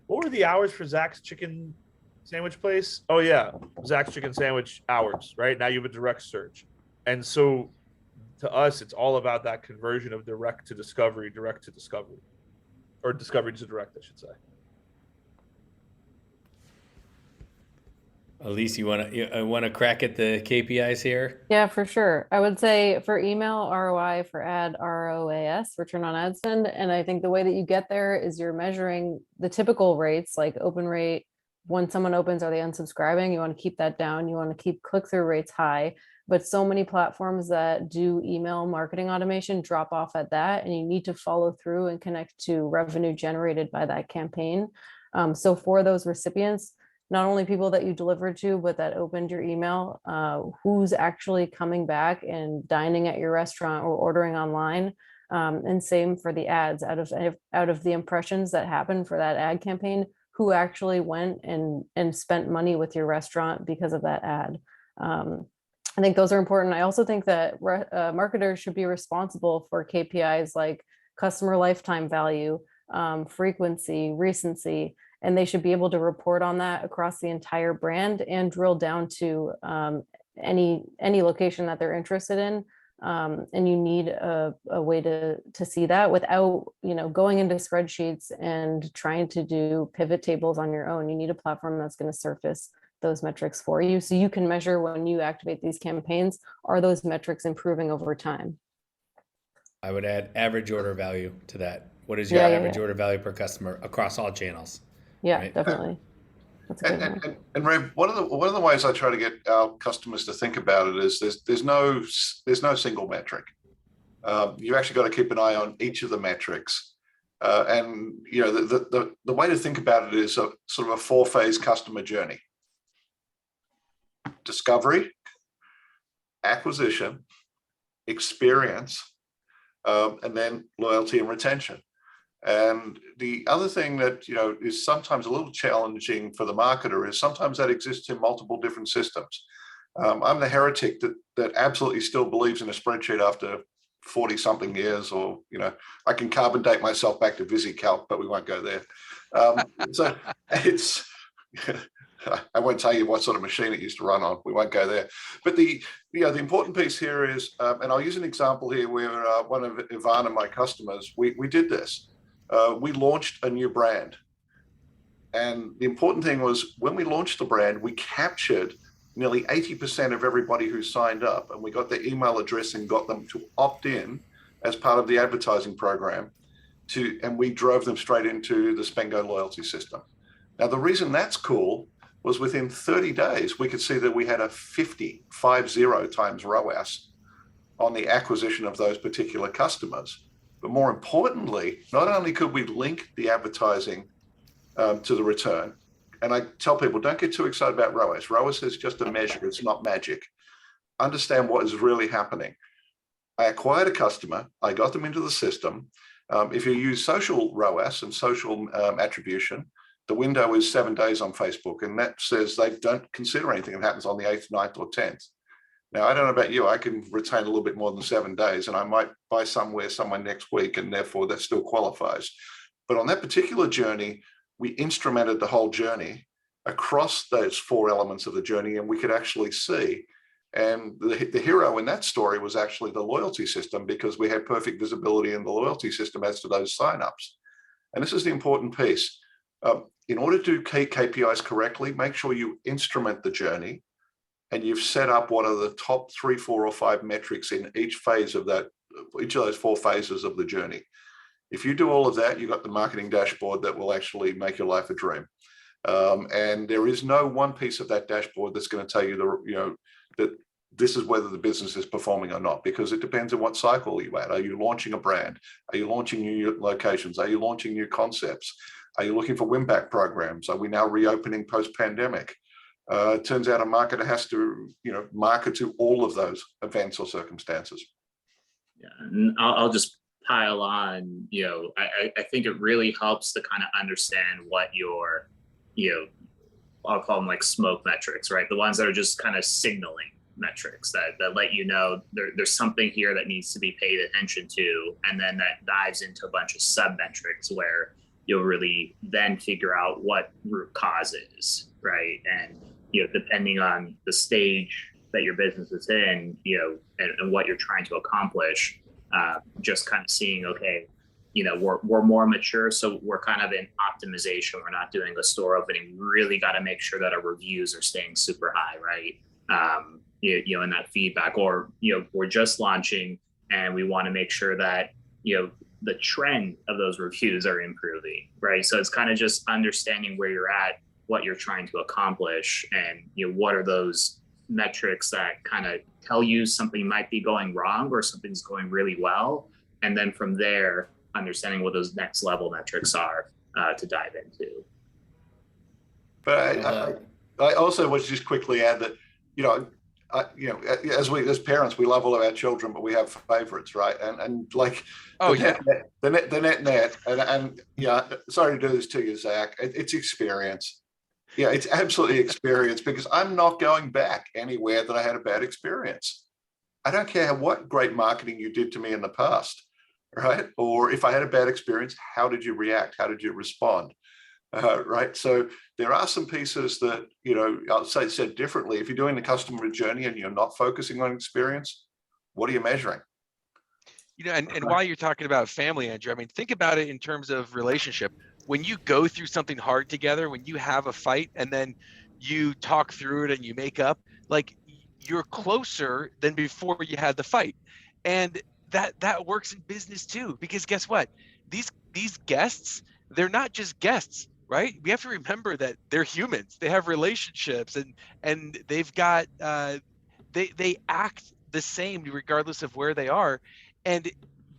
S5: what were the hours for Zack's chicken sandwich place? Oh yeah, Zack's chicken sandwich hours, right? Now you have a direct search. And so to us, it's all about that conversion of direct to discovery, or discovery to direct, I should say.
S1: Elise, you want to crack at the KPIs here?
S6: Yeah, for sure. I would say for email, ROI, for ad, ROAS, return on ad spend. And I think the way that you get there is you're measuring the typical rates, like open rate. When someone opens, are they unsubscribing? You want to keep that down. You want to keep click-through rates high. But so many platforms that do email marketing automation drop off at that, and you need to follow through and connect to revenue generated by that campaign. So for those recipients, not only people that you delivered to, but that opened your email, who's actually coming back and dining at your restaurant or ordering online. And same for the ads, out of the impressions that happened for that ad campaign, who actually went and spent money with your restaurant because of that ad. I think those are important. I also think that marketers should be responsible for KPIs like customer lifetime value, frequency, recency, and they should be able to report on that across the entire brand and drill down to any location that they're interested in. And you need a way to see that without, going into spreadsheets and trying to do pivot tables on your own. You need a platform that's going to surface those metrics for you, so you can measure when you activate these campaigns, are those metrics improving over time?
S1: I would add average order value to that. What is your average order value per customer across all channels?
S6: Yeah,
S1: right?
S6: Definitely. That's a good one.
S4: And Ray, one of the ways I try to get our customers to think about it is there's no single metric. You actually got to keep an eye on each of the metrics. And the way to think about it is a sort of a 4-phase customer journey: discovery, acquisition, experience, and then loyalty and retention. And the other thing that is sometimes a little challenging for the marketer is sometimes that exists in multiple different systems. I'm the heretic that absolutely still believes in a spreadsheet after 40 something years, or I can carbon date myself back to VisiCalc, but we won't go there. So it's I won't tell you what sort of machine it used to run on. We won't go there. But the important piece here is, and I'll use an example here where one of Ivana, my customers, we did this. We launched a new brand. And the important thing was, when we launched the brand, we captured nearly 80% of everybody who signed up, and we got their email address and got them to opt in as part of the advertising program and we drove them straight into the Spendgo loyalty system. Now, the reason that's cool was within 30 days, we could see that we had a 50 times ROAS on the acquisition of those particular customers. But more importantly, not only could we link the advertising to the return, and I tell people, don't get too excited about ROAS. ROAS is just a measure, it's not magic. Understand what is really happening. I acquired a customer, I got them into the system. If you use social ROAS and social attribution, the window is 7 days on Facebook, and that says they don't consider anything that happens on the 8th, 9th, or 10th. Now, I don't know about you, I can retain a little bit more than 7 days, and I might buy somewhere next week, and therefore that still qualifies. But on that particular journey, we instrumented the whole journey across those 4 elements of the journey, and we could actually see. And the hero in that story was actually the loyalty system, because we had perfect visibility in the loyalty system as to those signups. And this is the important piece. In order to do KPIs correctly, make sure you instrument the journey, and you've set up what are the top 3, 4, or 5 metrics in each phase of that, each of those 4 phases of the journey. If you do all of that, you've got the marketing dashboard that will actually make your life a dream. And there is no one piece of that dashboard that's going to tell you that this is whether the business is performing or not, because it depends on what cycle you're at. Are you launching a brand? Are you launching new locations? Are you launching new concepts? Are you looking for win-back programs? Are we now reopening post-pandemic? It turns out a marketer has to, market to all of those events or circumstances.
S3: Yeah, and I'll just pile on. I think it really helps to kind of understand what your, I'll call them like smoke metrics, right? The ones that are just kind of signaling metrics that let you know there's something here that needs to be paid attention to, and then that dives into a bunch of sub metrics where you'll really then figure out what root cause is, right? And depending on the stage that your business is in, and what you're trying to accomplish. Just kind of seeing, okay, we're more mature, so we're kind of in optimization. We're not doing a store opening. We really got to make sure that our reviews are staying super high, right? In that feedback, or we're just launching, and we want to make sure that the trend of those reviews are improving, right? So it's kind of just understanding where you're at, what you're trying to accomplish, and what are those metrics that kind of tell you something might be going wrong or something's going really well, and then from there understanding what those next level metrics are to dive into.
S4: But I also want to just quickly add that as parents, we love all of our children, but we have favorites, right? And like the net, and yeah, sorry to do this to you, Zach. It's experience. Yeah, it's absolutely experience, because I'm not going back anywhere that I had a bad experience. I don't care what great marketing you did to me in the past, right? Or if I had a bad experience, how did you react? How did you respond? Right. So there are some pieces that, I'll say said differently. If you're doing the customer journey and you're not focusing on experience, what are you measuring?
S2: And while you're talking about family, Andrew, I mean, think about it in terms of relationship. When you go through something hard together, when you have a fight and then you talk through it and you make up, like, you're closer than before you had the fight. And that works in business too, because guess what? These guests, they're not just guests, right? We have to remember that they're humans. They have relationships, and they've got they act the same regardless of where they are. And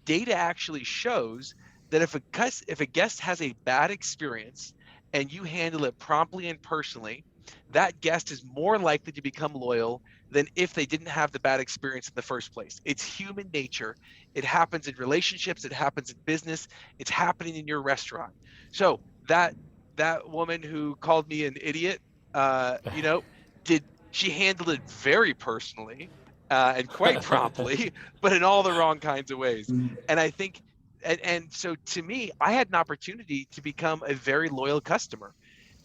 S2: data actually shows that if a guest has a bad experience and you handle it promptly and personally, that guest is more likely to become loyal than if they didn't have the bad experience in the first place. It's human nature. It happens in relationships. It happens in business. It's happening in your restaurant. So that woman who called me an idiot, she handled it very personally and quite promptly, but in all the wrong kinds of ways. And I think, and so to me, I had an opportunity to become a very loyal customer,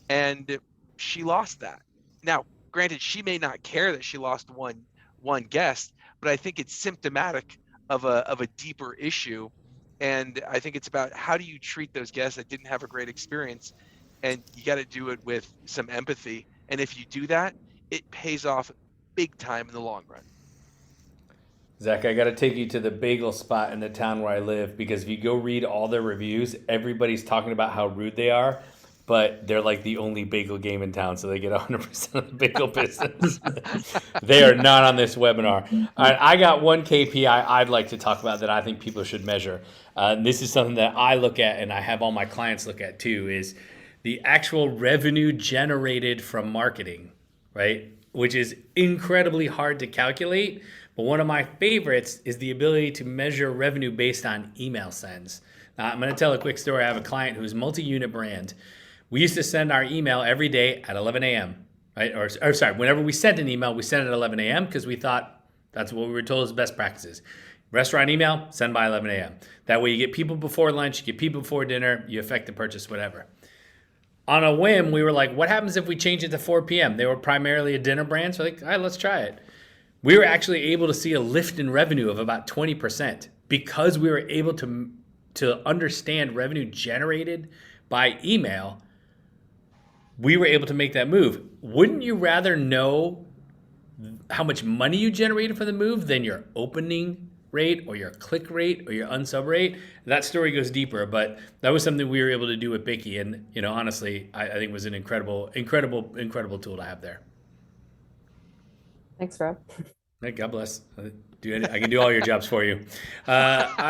S2: and she lost that. Now, granted, she may not care that she lost one guest, but I think it's symptomatic of a deeper issue. And I think it's about, how do you treat those guests that didn't have a great experience? And you got to do it with some empathy. And if you do that, it pays off big time in the long run.
S1: Zach, I got to take you to the bagel spot in the town where I live, because if you go read all their reviews, everybody's talking about how rude they are, but they're like the only bagel game in town, so they get 100% of the bagel business. They are not on this webinar. All right, I got one KPI I'd like to talk about that I think people should measure. This is something that I look at, and I have all my clients look at too, is the actual revenue generated from marketing, right? Which is incredibly hard to calculate. But one of my favorites is the ability to measure revenue based on email sends. Now, I'm going to tell a quick story. I have a client who's multi-unit brand. We used to send our email every day at 11 a.m., right? Or sorry, whenever we sent an email, we sent it at 11 a.m. because we thought that's what we were told is best practices. Restaurant email, send by 11 a.m. That way you get people before lunch, you get people before dinner, you affect the purchase, whatever. On a whim, we were like, what happens if we change it to 4 p.m.? They were primarily a dinner brand, so like, all right, let's try it. We were actually able to see a lift in revenue of about 20% because we were able to understand revenue generated by email. We were able to make that move. Wouldn't you rather know how much money you generated for the move than your opening rate or your click rate or your unsub rate? That story goes deeper, but that was something we were able to do with Bikky, and honestly, I think it was an incredible tool to have there.
S6: Thanks, Rob.
S1: Hey, God bless. I can do all your jobs for you. We're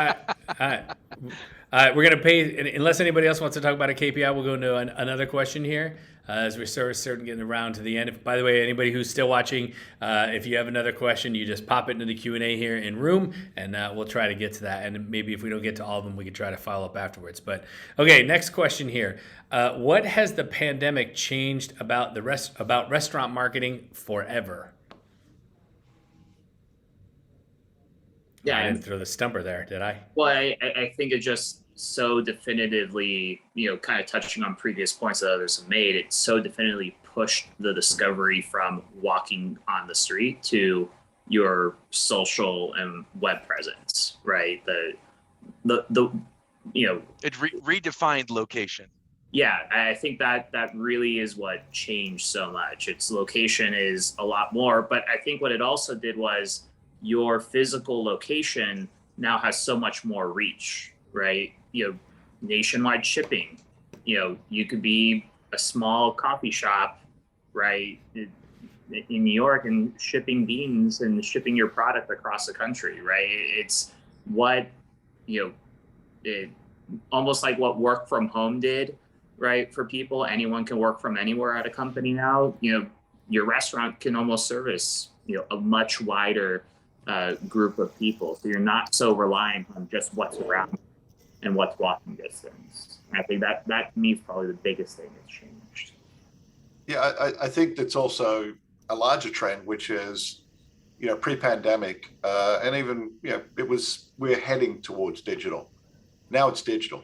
S1: going to pay, unless anybody else wants to talk about a KPI, we'll go into another question here as we're starting getting around to the end. By the way, anybody who's still watching, if you have another question, you just pop it into the Q&A here in room, and we'll try to get to that. And maybe if we don't get to all of them, we could try to follow up afterwards. But okay, next question here. What has the pandemic changed about about restaurant marketing forever?
S3: Yeah,
S1: I didn't throw the stumper there, did I?
S3: Well, I think it just so definitively, kind of touching on previous points that others have made, it so definitively pushed the discovery from walking on the street to your social and web presence, right? The
S2: It redefined location.
S3: yeah, I think that really is what changed so much. Its location is a lot more, but I think what it also did was your physical location now has so much more reach, right? Nationwide shipping. You could be a small coffee shop, right, in New York and shipping beans and shipping your product across the country, right? It's what, it almost like what work from home did, right? For people, anyone can work from anywhere at a company now. Your restaurant can almost service, a much wider group of people. So you're not so reliant on just what's around and what's walking distance. And I think that to me is probably the biggest thing that's changed.
S4: Yeah, I think that's also a larger trend, which is, pre-pandemic, and even, we're heading towards digital. Now it's digital.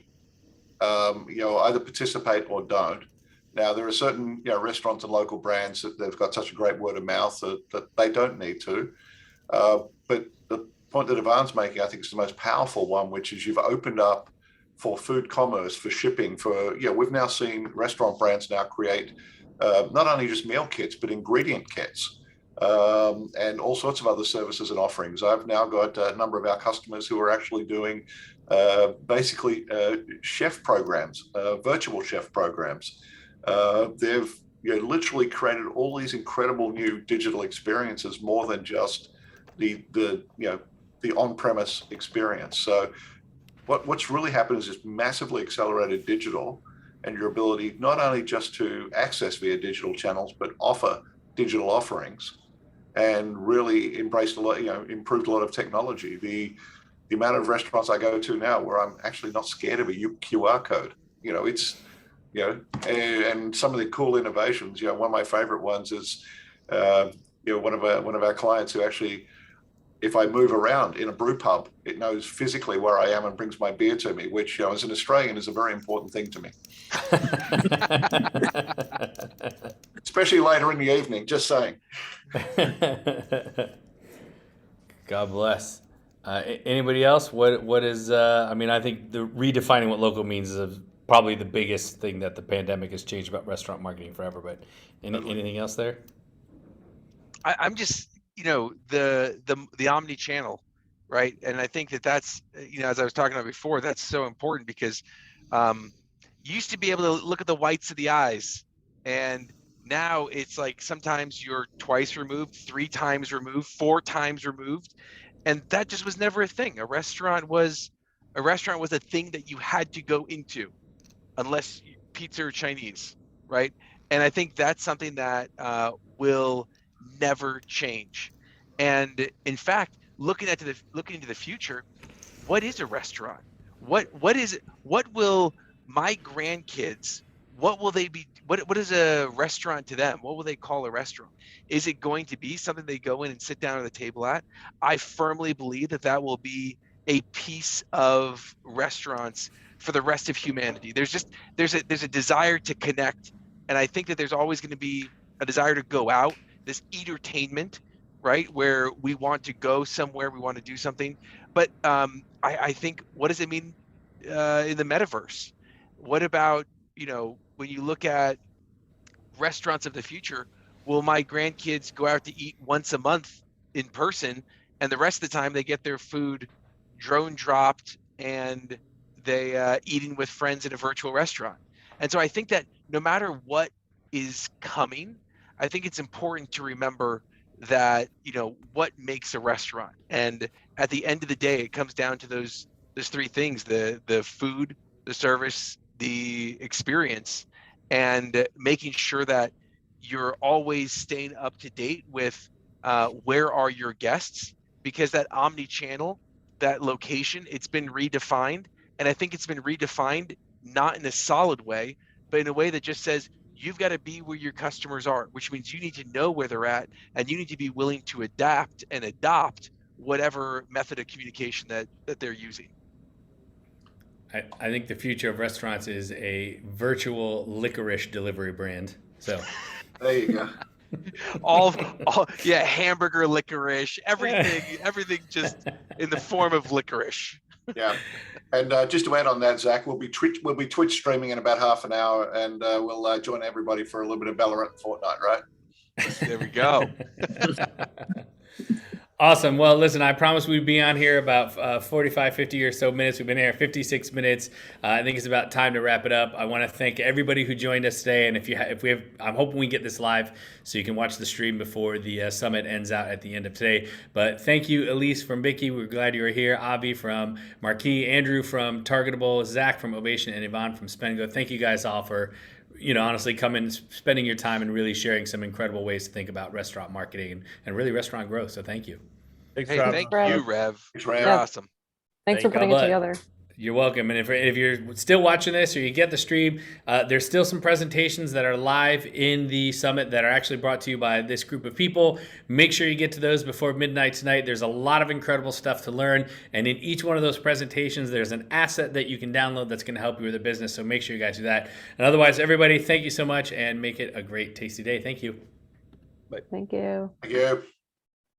S4: Either participate or don't. Now there are certain, restaurants and local brands that they've got such a great word of mouth that they don't need to. But the point that Ivan's making, I think, is the most powerful one, which is you've opened up for food commerce, for shipping, we've now seen restaurant brands now create not only just meal kits, but ingredient kits, and all sorts of other services and offerings. I've now got a number of our customers who are actually doing basically chef programs, virtual chef programs. They've literally created all these incredible new digital experiences, more than just the on-premise experience. So what's really happened is this massively accelerated digital, and your ability not only just to access via digital channels, but offer digital offerings, and really embraced a lot, improved a lot of technology. The amount of restaurants I go to now where I'm actually not scared of a QR code, and some of the cool innovations, one of my favorite ones is, one of our clients who actually, if I move around in a brew pub, it knows physically where I am and brings my beer to me, which, as an Australian, is a very important thing to me. Especially later in the evening, just saying.
S1: God bless. Anybody else? What is, I think the redefining what local means is probably the biggest thing that the pandemic has changed about restaurant marketing forever, but anything else there?
S2: I'm just, the omni-channel, right? And I think that's, as I was talking about before, that's so important, because you used to be able to look at the whites of the eyes, and now it's like sometimes you're twice removed, 3 times removed, 4 times removed, and that just was never a thing. A restaurant was a thing that you had to go into, unless pizza or Chinese, right? And I think that's something that will never change. And in fact, looking into the future, what is a restaurant? What is it? What will my grandkids? What will they be? What is a restaurant to them? What will they call a restaurant? Is it going to be something they go in and sit down at the table at? I firmly believe that will be a piece of restaurants for the rest of humanity. There's a desire to connect, and I think that there's always going to be a desire to go out, this entertainment, right, where we want to go somewhere, we want to do something. But I think, what does it mean in the metaverse? What about, when you look at restaurants of the future, will my grandkids go out to eat once a month in person, and the rest of the time they get their food drone dropped and they eating with friends in a virtual restaurant? And so I think that no matter what is coming, I think it's important to remember that, what makes a restaurant. And at the end of the day, it comes down to those 3 things: the food, the service, the experience, and making sure that you're always staying up to date with where are your guests, because that omni-channel, that location, it's been redefined. And I think it's been redefined not in a solid way, but in a way that just says, you've got to be where your customers are, which means you need to know where they're at, and you need to be willing to adapt and adopt whatever method of communication that they're using.
S1: I think the future of restaurants is a virtual licorice delivery brand. So
S4: There you go.
S2: all yeah, hamburger licorice, everything just in the form of licorice.
S4: Yeah, and just to add on that, Zach, we'll be Twitch streaming in about half an hour, and we'll join everybody for a little bit of Valorant and Fortnite, right?
S2: There we go.
S1: Awesome. Well, listen, I promised we'd be on here about 45, 50 or so minutes. We've been here 56 minutes. I think it's about time to wrap it up. I want to thank everybody who joined us today. And I'm hoping we get this live so you can watch the stream before the summit ends out at the end of today. But thank you, Elise from Bikky. We're glad you were here. Avi from Marqii, Andrew from Targetable, Zach from Ovation, and Yvonne from Spendgo. Thank you guys all for, honestly coming, spending your time and really sharing some incredible ways to think about restaurant marketing and really restaurant growth. So thank you.
S5: Thanks,
S2: Hey,
S5: Rob.
S2: thank
S6: Rev.
S2: you, Rev.
S4: Thanks, Rev.
S2: You're awesome.
S6: Thanks for putting it together.
S1: You're welcome. And if you're still watching this or you get the stream, there's still some presentations that are live in the summit that are actually brought to you by this group of people. Make sure you get to those before midnight tonight. There's a lot of incredible stuff to learn. And in each one of those presentations, there's an asset that you can download that's going to help you with your business. So make sure you guys do that. And otherwise, everybody, thank you so much and make it a great, tasty day. Thank you.
S6: Thank you.
S4: Thank you.